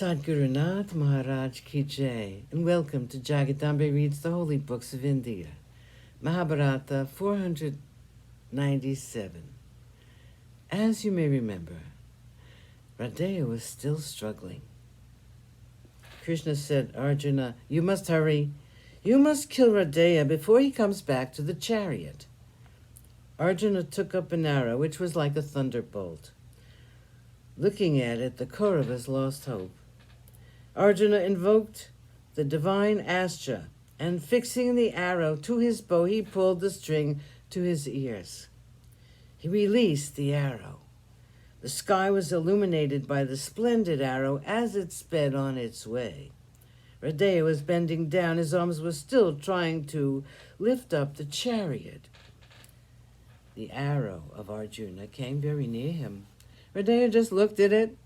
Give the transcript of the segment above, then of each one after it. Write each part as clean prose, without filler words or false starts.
Sadgurunath Maharaj Ki Jai, and welcome to Jagadambe Reads the Holy Books of India. Mahabharata497. As you may remember, Radheya was still struggling. Krishna said, Arjuna, you must hurry. You must kill Radheya before he comes back to the chariot. Arjuna took up an arrow which was like a thunderbolt. Looking at it, the Kauravas lost hope. Arjuna invoked the divine Astra, and fixing the arrow to his bow, he pulled the string to his ears. He released the arrow. The sky was illuminated by the splendid arrow as it sped on its way. Radheya was bending down. His arms were still trying to lift up the chariot. The arrow of Arjuna came very near him. Radheya just looked at it,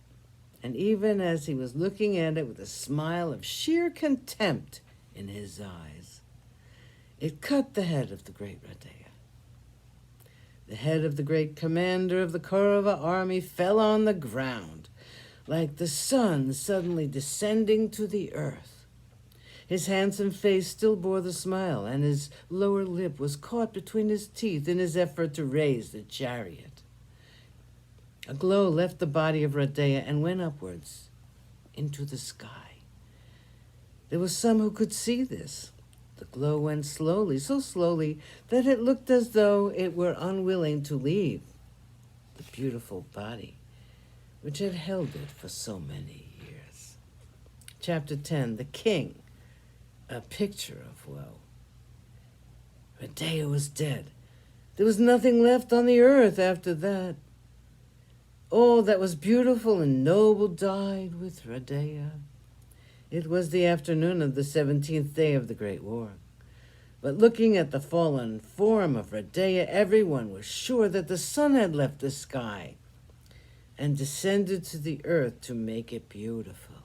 and even as he was looking at it with a smile of sheer contempt in his eyes, it cut the head of the great Radheya. The head of the great commander of the Kaurava army fell on the ground, like the sun suddenly descending to the earth. His handsome face still bore the smile, and his lower lip was caught between his teeth in his effort to raise the chariot. A glow left the body of Radheya and went upwards into the sky. There were some who could see this. The glow went slowly, so slowly that it looked as though it were unwilling to leave the beautiful body which had held it for so many years. Chapter 10, The King, a picture of woe. Radheya was dead. There was nothing left on the earth after that. All that was beautiful and noble died with Radheya. It was the afternoon of the 17th day of the Great War. But looking at the fallen form of Radheya, everyone was sure that the sun had left the sky and descended to the earth to make it beautiful.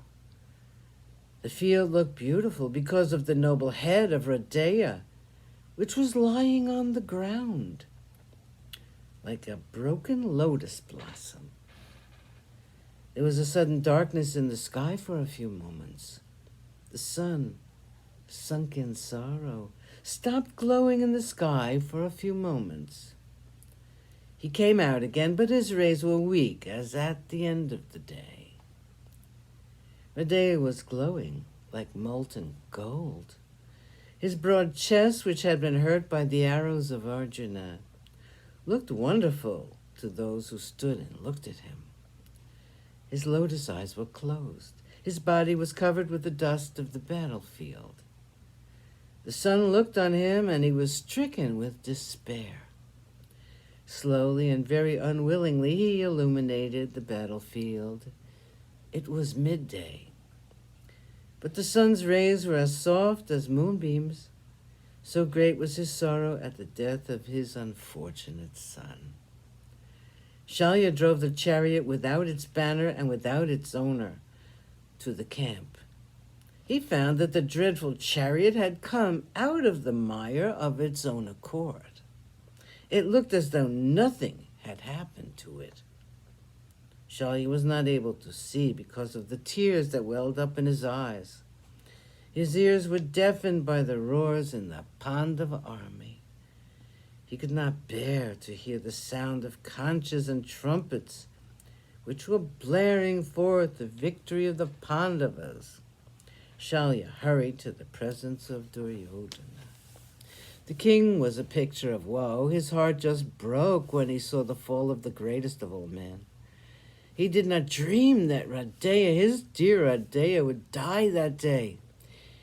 The field looked beautiful because of the noble head of Radheya, which was lying on the ground like a broken lotus blossom. There was a sudden darkness in the sky for a few moments. The sun, sunk in sorrow, stopped glowing in the sky for a few moments. He came out again, but his rays were weak as at the end of the day. Radheya was glowing like molten gold. His broad chest, which had been hurt by the arrows of Arjuna, looked wonderful to those who stood and looked at him. His lotus eyes were closed. His body was covered with the dust of the battlefield. The sun looked on him, and he was stricken with despair. Slowly and very unwillingly, he illuminated the battlefield. It was midday, but the sun's rays were as soft as moonbeams. So great was his sorrow at the death of his unfortunate son. Shalya drove the chariot without its banner and without its owner to the camp. He found that the dreadful chariot had come out of the mire of its own accord. It looked as though nothing had happened to it. Shalya was not able to see because of the tears that welled up in his eyes. His ears were deafened by the roars in the Pandava army. He could not bear to hear the sound of conches and trumpets, which were blaring forth the victory of the Pandavas. Shalya hurried to the presence of Duryodhana. The king was a picture of woe. His heart just broke when he saw the fall of the greatest of all men. He did not dream that Radheya, his dear Radheya, would die that day.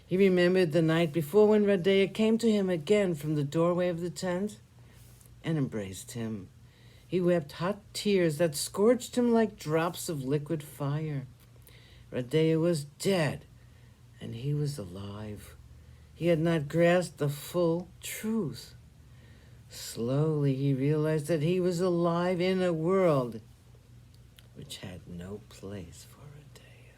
He remembered the night before when Radheya came to him again from the doorway of the tent and embraced him. He wept hot tears that scorched him like drops of liquid fire. Radheya was dead, and he was alive. He had not grasped the full truth. Slowly he realized that he was alive in a world which had no place for Radheya.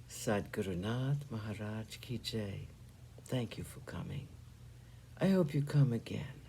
Sadgurunath Maharaj Ki Jai. Thank you for coming. I hope you come again.